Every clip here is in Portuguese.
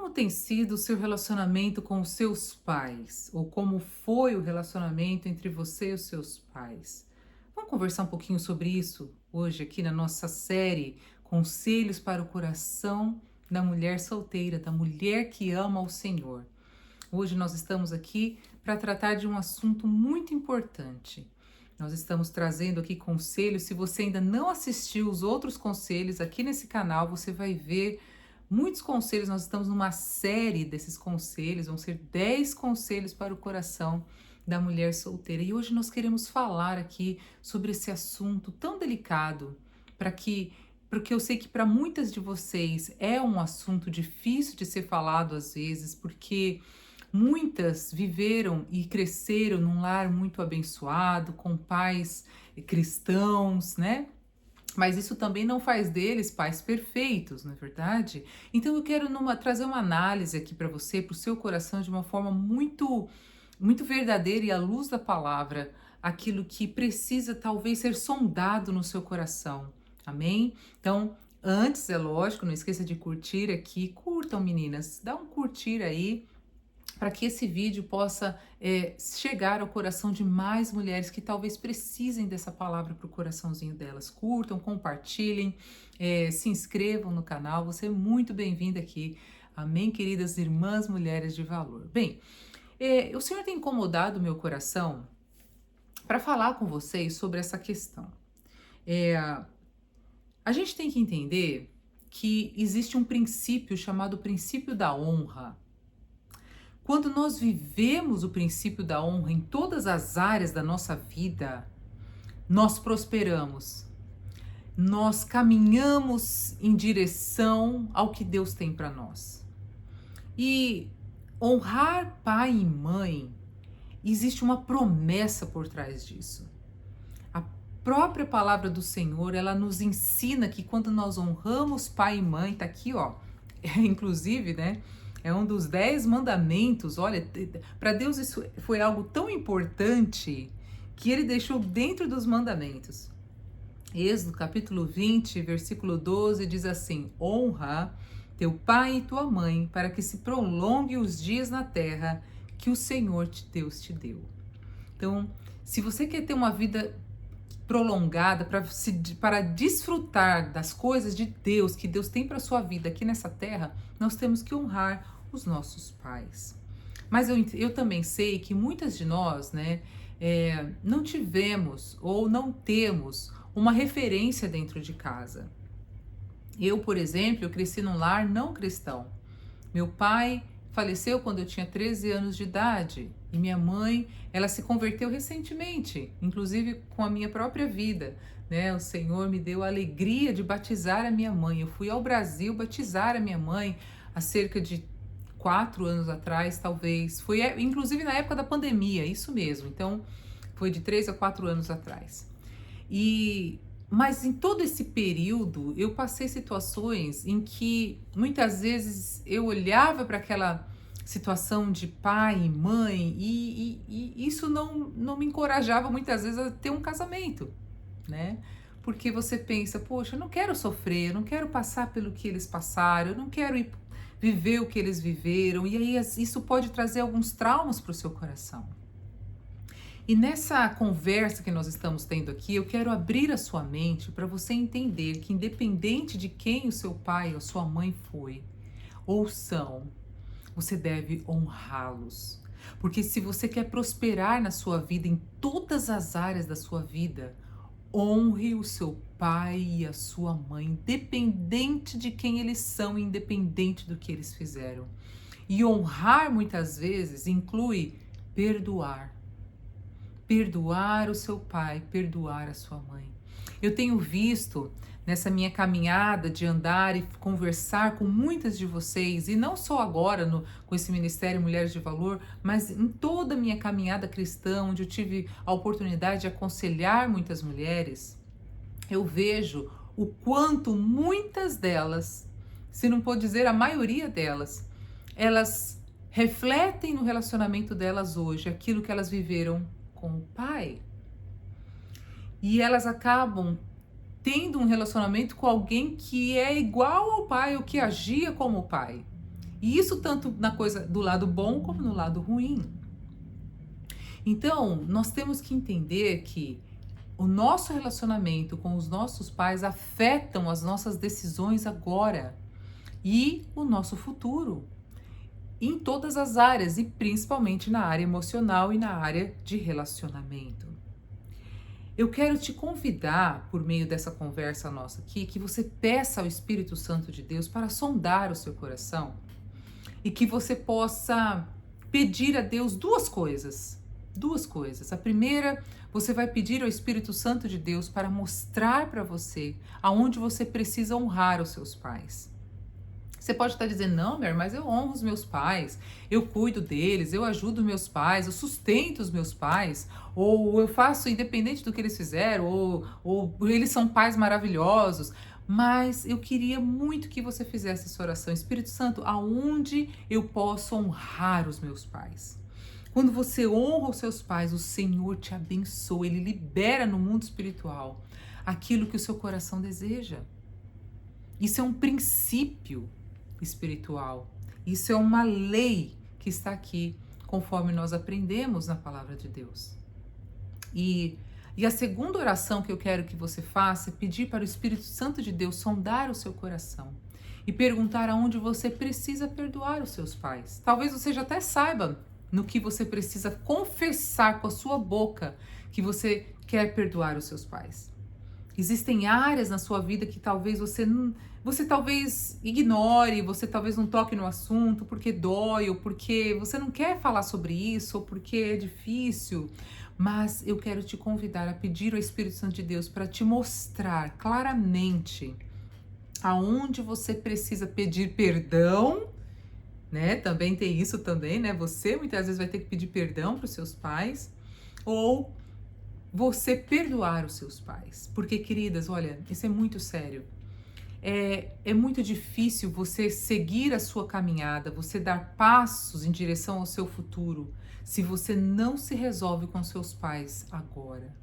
Como tem sido o seu relacionamento com os seus pais? Ou como foi o relacionamento entre você e os seus pais? Vamos conversar um pouquinho sobre isso hoje aqui na nossa série Conselhos para o Coração da Mulher Solteira, da mulher que ama o Senhor. Hoje nós estamos aqui para tratar de um assunto muito importante. Nós estamos trazendo aqui conselhos. Se você ainda não assistiu os outros conselhos aqui nesse canal, você vai ver muitos conselhos. Nós estamos numa série desses conselhos, vão ser 10 conselhos para o coração da mulher solteira. E hoje nós queremos falar aqui sobre esse assunto tão delicado, porque eu sei que para muitas de vocês é um assunto difícil de ser falado às vezes, porque muitas viveram e cresceram num lar muito abençoado, com pais cristãos, né? Mas isso também não faz deles pais perfeitos, não é verdade? Então eu quero trazer uma análise aqui para você, para o seu coração, de uma forma muito verdadeira e à luz da palavra, aquilo que precisa talvez ser sondado no seu coração. Amém? Então, antes, é lógico, não esqueça de curtir aqui. Curtam, meninas, dá um curtir aí, para que esse vídeo possa chegar ao coração de mais mulheres que talvez precisem dessa palavra para o coraçãozinho delas. Curtam, compartilhem, se inscrevam no canal. Você é muito bem-vinda aqui. Amém, queridas irmãs, mulheres de valor. Bem, o Senhor tem incomodado o meu coração para falar com vocês sobre essa questão. A gente tem que entender que existe um princípio chamado princípio da honra. Quando nós vivemos o princípio da honra em todas as áreas da nossa vida, nós prosperamos. Nós caminhamos em direção ao que Deus tem para nós. E honrar pai e mãe, existe uma promessa por trás disso. A própria palavra do Senhor, ela nos ensina que quando nós honramos pai e mãe, tá aqui, ó, inclusive, né? É um dos 10 mandamentos. Olha, para Deus isso foi algo tão importante que ele deixou dentro dos mandamentos. Êxodo capítulo 20, versículo 12 diz assim: honra teu pai e tua mãe para que se prolongue os dias na terra que o Senhor Deus te deu. Então, se você quer ter uma vida prolongada para desfrutar das coisas de Deus que Deus tem para sua vida aqui nessa terra, nós temos que honrar os nossos pais. Mas eu também sei que muitas de nós, né, não tivemos ou não temos uma referência dentro de casa. Eu, por exemplo, eu cresci num lar não cristão. Meu pai faleceu quando eu tinha 13 anos de idade e minha mãe, ela se converteu recentemente, inclusive com a minha própria vida, né? O Senhor me deu a alegria de batizar a minha mãe. Eu fui ao Brasil batizar a minha mãe há cerca de 4 anos atrás, talvez. Foi inclusive na época da pandemia, isso mesmo. Então, foi de 3 a 4 anos atrás. Mas em todo esse período, eu passei situações em que muitas vezes eu olhava para aquela situação de pai e mãe e isso não me encorajava muitas vezes a ter um casamento, né? Porque você pensa, poxa, eu não quero sofrer, eu não quero passar pelo que eles passaram, eu não quero viver o que eles viveram, e aí isso pode trazer alguns traumas para o seu coração. E nessa conversa que nós estamos tendo aqui, eu quero abrir a sua mente para você entender que independente de quem o seu pai ou sua mãe foi ou são, você deve honrá-los. Porque se você quer prosperar na sua vida, em todas as áreas da sua vida, honre o seu pai e a sua mãe, independente de quem eles são, independente do que eles fizeram. E honrar muitas vezes inclui perdoar. Perdoar o seu pai, perdoar a sua mãe. Eu tenho visto nessa minha caminhada de andar e conversar com muitas de vocês, e não só agora com esse Ministério Mulheres de Valor, mas em toda a minha caminhada cristã, onde eu tive a oportunidade de aconselhar muitas mulheres, eu vejo o quanto muitas delas, se não pode dizer a maioria delas, elas refletem no relacionamento delas hoje aquilo que elas viveram com o pai, e elas acabam tendo um relacionamento com alguém que é igual ao pai ou que agia como o pai. E isso tanto na coisa do lado bom como no lado ruim. Então, nós temos que entender que o nosso relacionamento com os nossos pais afetam as nossas decisões agora e o nosso futuro, em todas as áreas e principalmente na área emocional e na área de relacionamento. Eu quero te convidar, por meio dessa conversa nossa aqui, que você peça ao Espírito Santo de Deus para sondar o seu coração e que você possa pedir a Deus duas coisas. Duas coisas. A primeira, você vai pedir ao Espírito Santo de Deus para mostrar para você aonde você precisa honrar os seus pais. Você pode estar dizendo, não, Mary, mas eu honro os meus pais, eu cuido deles, eu ajudo meus pais, eu sustento os meus pais, ou eu faço independente do que eles fizeram, ou eles são pais maravilhosos. Mas eu queria muito que você fizesse essa oração. Espírito Santo, aonde eu posso honrar os meus pais? Quando você honra os seus pais, o Senhor te abençoa, Ele libera no mundo espiritual aquilo que o seu coração deseja. Isso é um princípio espiritual. Isso é uma lei que está aqui, conforme nós aprendemos na palavra de Deus. E a segunda oração que eu quero que você faça é pedir para o Espírito Santo de Deus sondar o seu coração e perguntar aonde você precisa perdoar os seus pais. Talvez você já até saiba no que você precisa confessar com a sua boca que você quer perdoar os seus pais. Existem áreas na sua vida que talvez você talvez ignore, você talvez não toque no assunto porque dói, ou porque você não quer falar sobre isso, ou porque é difícil. Mas eu quero te convidar a pedir ao Espírito Santo de Deus para te mostrar claramente aonde você precisa pedir perdão, né? Também tem isso também, né? Você muitas vezes vai ter que pedir perdão para os seus pais, ou você perdoar os seus pais. Porque, queridas, olha, isso é muito sério. É muito difícil você seguir a sua caminhada, você dar passos em direção ao seu futuro, se você não se resolve com seus pais agora.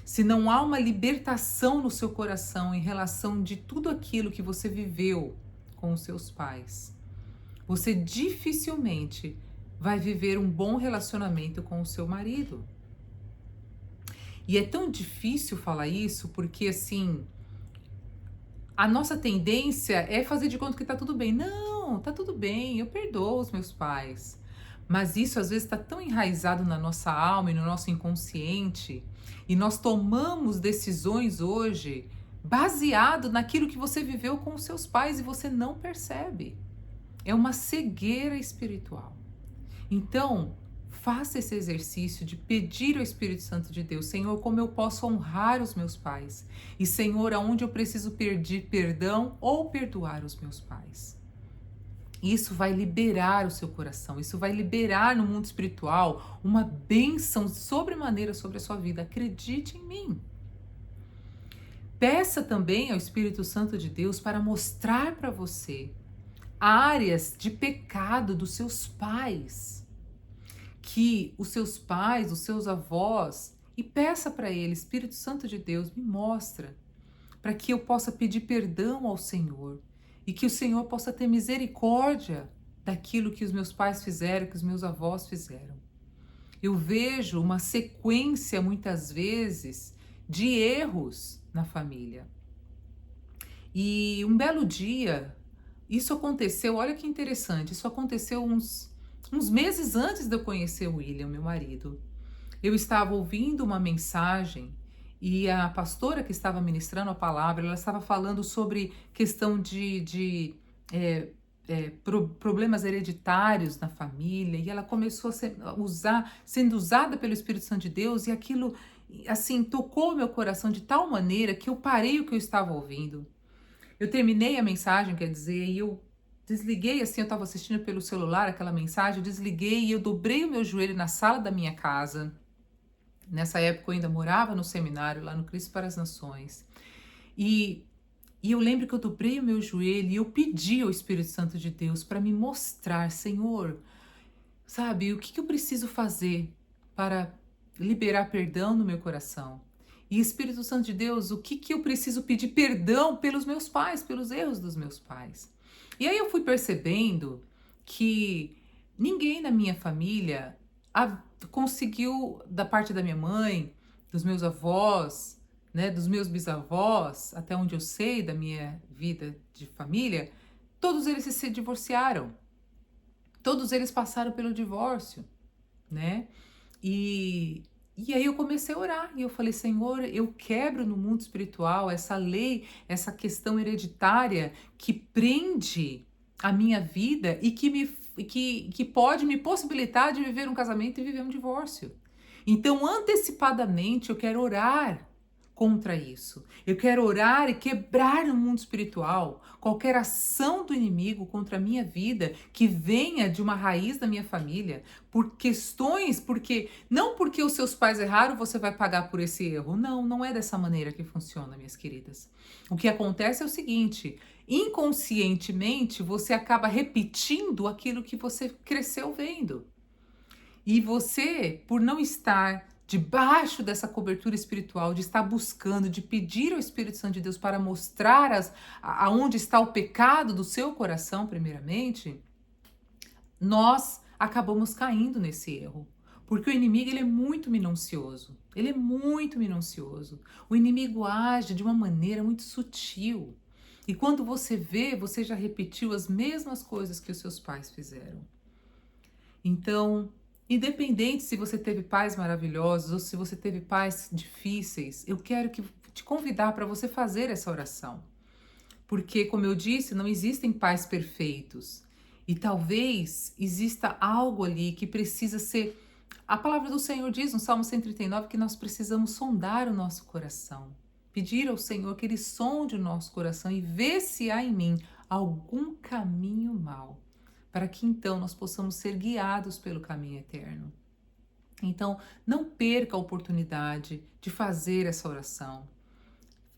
Se não há uma libertação no seu coração em relação de tudo aquilo que você viveu com os seus pais, você dificilmente vai viver um bom relacionamento com o seu marido. E é tão difícil falar isso porque, assim, a nossa tendência é fazer de conta que tá tudo bem. Não, tá tudo bem, eu perdoo os meus pais. Mas isso às vezes está tão enraizado na nossa alma e no nosso inconsciente, e nós tomamos decisões hoje baseado naquilo que você viveu com os seus pais e você não percebe. É uma cegueira espiritual. Então, faça esse exercício de pedir ao Espírito Santo de Deus, Senhor, como eu posso honrar os meus pais? E, Senhor, aonde eu preciso pedir perdão ou perdoar os meus pais? Isso vai liberar o seu coração, isso vai liberar no mundo espiritual uma bênção sobremaneira sobre a sua vida. Acredite em mim. Peça também ao Espírito Santo de Deus para mostrar para você áreas de pecado dos seus pais, que os seus pais, os seus avós, e peça para ele, Espírito Santo de Deus, me mostra, para que eu possa pedir perdão ao Senhor e que o Senhor possa ter misericórdia daquilo que os meus pais fizeram, que os meus avós fizeram. Eu vejo uma sequência, muitas vezes, de erros na família. E um belo dia, isso aconteceu, olha que interessante, isso aconteceu uns meses antes de eu conhecer o William, meu marido. Eu estava ouvindo uma mensagem e a pastora que estava ministrando a palavra, ela estava falando sobre questão de problemas hereditários na família, e ela começou sendo usada pelo Espírito Santo de Deus, e aquilo, assim, tocou meu coração de tal maneira que eu parei o que eu estava ouvindo. Eu terminei a mensagem, quer dizer, e eu desliguei, assim, eu estava assistindo pelo celular aquela mensagem, eu desliguei e eu dobrei o meu joelho na sala da minha casa. Nessa época eu ainda morava no seminário, lá no Cristo para as Nações. E eu lembro que eu dobrei o meu joelho e eu pedi ao Espírito Santo de Deus para me mostrar, Senhor, sabe, o que eu preciso fazer para liberar perdão no meu coração? E Espírito Santo de Deus, o que eu preciso pedir perdão pelos meus pais, pelos erros dos meus pais? E aí eu fui percebendo que ninguém na minha família conseguiu, da parte da minha mãe, dos meus avós, né, dos meus bisavós, até onde eu sei da minha vida de família, todos eles se divorciaram. Todos eles passaram pelo divórcio, né? E, e aí eu comecei a orar e eu falei, Senhor, eu quebro no mundo espiritual essa lei, essa questão hereditária que prende a minha vida e que pode me possibilitar de viver um casamento e viver um divórcio. Então, antecipadamente, eu quero orar contra isso. Eu quero orar e quebrar no mundo espiritual qualquer ação do inimigo contra a minha vida que venha de uma raiz da minha família, por questões, não porque os seus pais erraram, você vai pagar por esse erro. Não, não é dessa maneira que funciona, minhas queridas. O que acontece é o seguinte, inconscientemente você acaba repetindo aquilo que você cresceu vendo. E você, por não estar debaixo dessa cobertura espiritual, de estar buscando, de pedir ao Espírito Santo de Deus para mostrar aonde está o pecado do seu coração, primeiramente, nós acabamos caindo nesse erro. Porque o inimigo ele é muito minucioso. Ele é muito minucioso. O inimigo age de uma maneira muito sutil. E quando você vê, você já repetiu as mesmas coisas que os seus pais fizeram. Então, independente se você teve pais maravilhosos ou se você teve pais difíceis, eu quero te convidar para você fazer essa oração. Porque, como eu disse, não existem pais perfeitos. E talvez exista algo ali que precisa ser... A palavra do Senhor diz no Salmo 139 que nós precisamos sondar o nosso coração. Pedir ao Senhor que Ele sonde o nosso coração e vê se há em mim algum caminho mau, para que então nós possamos ser guiados pelo caminho eterno. Então, não perca a oportunidade de fazer essa oração.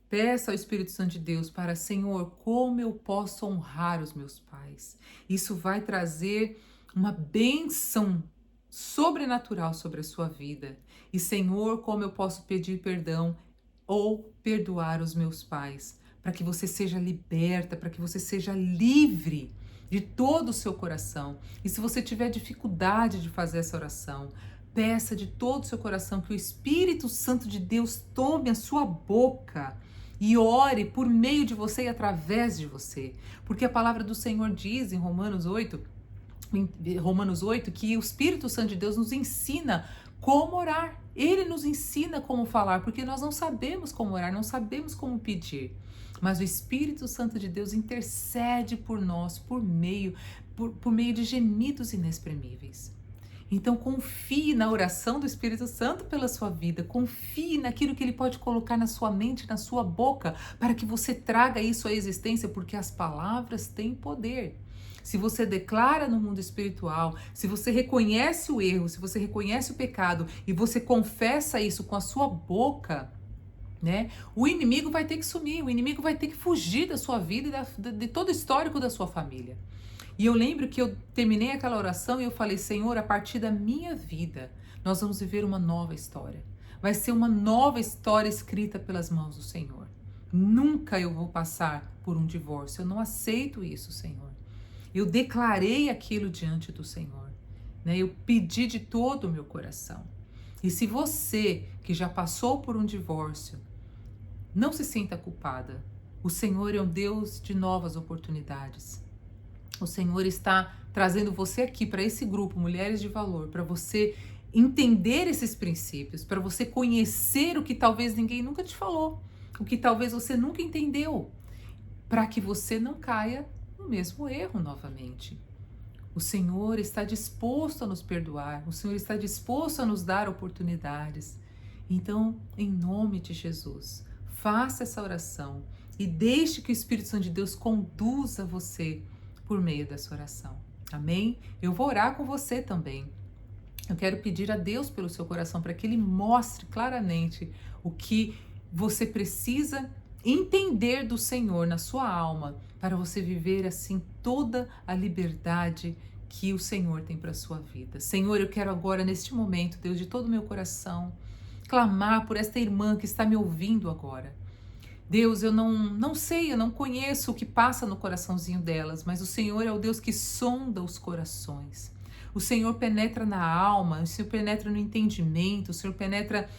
Peça ao Espírito Santo de Deus para, Senhor, como eu posso honrar os meus pais? Isso vai trazer uma bênção sobrenatural sobre a sua vida. E, Senhor, como eu posso pedir perdão ou perdoar os meus pais? Para que você seja liberta, para que você seja livre de todo o seu coração. E se você tiver dificuldade de fazer essa oração, peça de todo o seu coração que o Espírito Santo de Deus tome a sua boca e ore por meio de você e através de você. Porque a palavra do Senhor diz em Romanos 8, que o Espírito Santo de Deus nos ensina como orar. Ele nos ensina como falar, porque nós não sabemos como orar, não sabemos como pedir. Mas o Espírito Santo de Deus intercede por nós por meio de gemidos inexprimíveis. Então confie na oração do Espírito Santo pela sua vida, confie naquilo que ele pode colocar na sua mente, na sua boca, para que você traga isso à existência, porque as palavras têm poder. Se você declara no mundo espiritual, se você reconhece o erro, se você reconhece o pecado e você confessa isso com a sua boca, né? O inimigo vai ter que sumir, o inimigo vai ter que fugir da sua vida e de todo o histórico da sua família. E eu lembro que eu terminei aquela oração e eu falei, Senhor, a partir da minha vida, nós vamos viver uma nova história. Vai ser uma nova história escrita pelas mãos do Senhor. Nunca eu vou passar por um divórcio, eu não aceito isso, Senhor. Eu declarei aquilo diante do Senhor, né? Eu pedi de todo o meu coração. E se você que já passou por um divórcio, não se sinta culpada. O Senhor é um Deus de novas oportunidades. O Senhor está trazendo você aqui para esse grupo, Mulheres de Valor, para você entender esses princípios, para você conhecer o que talvez ninguém nunca te falou, o que talvez você nunca entendeu, para que você não caia no mesmo erro novamente. O Senhor está disposto a nos perdoar, o Senhor está disposto a nos dar oportunidades. Então, em nome de Jesus, faça essa oração e deixe que o Espírito Santo de Deus conduza você por meio dessa oração. Amém? Eu vou orar com você também. Eu quero pedir a Deus pelo seu coração para que Ele mostre claramente o que você precisa entender do Senhor na sua alma para você viver assim toda a liberdade que o Senhor tem para a sua vida. Senhor, eu quero agora, neste momento, Deus, de todo o meu coração, clamar por esta irmã que está me ouvindo agora. Deus, eu não sei, eu não conheço o que passa no coraçãozinho delas, mas o Senhor é o Deus que sonda os corações. O Senhor penetra na alma, o Senhor penetra no entendimento, o Senhor penetra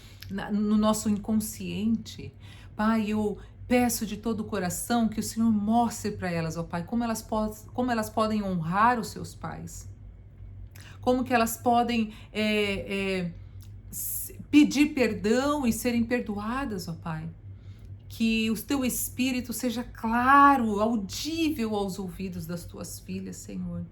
no nosso inconsciente. Pai, eu peço de todo o coração que o Senhor mostre para elas, ó Pai, como elas podem honrar os seus pais. Como que elas podem pedir perdão e serem perdoadas, ó Pai. Que o teu Espírito seja claro, audível aos ouvidos das tuas filhas, Senhor.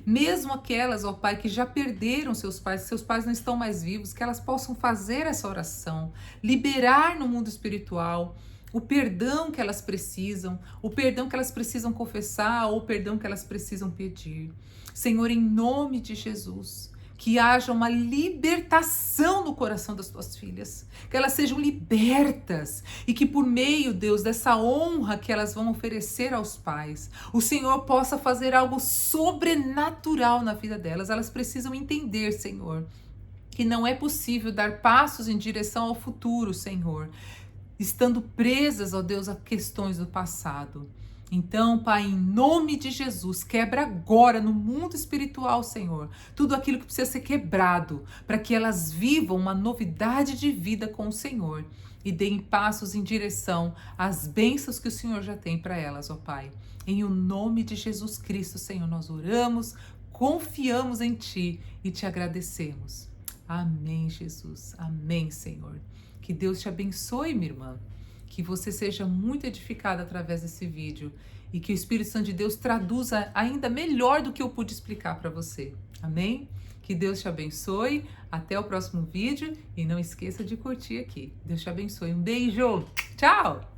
Mesmo aquelas, ó Pai, que já perderam seus pais não estão mais vivos, que elas possam fazer essa oração, liberar no mundo espiritual o perdão que elas precisam, o perdão que elas precisam confessar ou o perdão que elas precisam pedir. Senhor, em nome de Jesus, que haja uma libertação no coração das tuas filhas, que elas sejam libertas e que por meio, Deus, dessa honra que elas vão oferecer aos pais, o Senhor possa fazer algo sobrenatural na vida delas. Elas precisam entender, Senhor, que não é possível dar passos em direção ao futuro, Senhor, estando presas, ó Deus, a questões do passado. Então, Pai, em nome de Jesus, quebra agora no mundo espiritual, Senhor, tudo aquilo que precisa ser quebrado, para que elas vivam uma novidade de vida com o Senhor e deem passos em direção às bênçãos que o Senhor já tem para elas, ó Pai. Em o nome de Jesus Cristo, Senhor, nós oramos, confiamos em Ti e te agradecemos. Amém, Jesus. Amém, Senhor. Que Deus te abençoe, minha irmã. Que você seja muito edificada através desse vídeo e que o Espírito Santo de Deus traduza ainda melhor do que eu pude explicar para você. Amém? Que Deus te abençoe. Até o próximo vídeo e não esqueça de curtir aqui. Deus te abençoe. Um beijo. Tchau!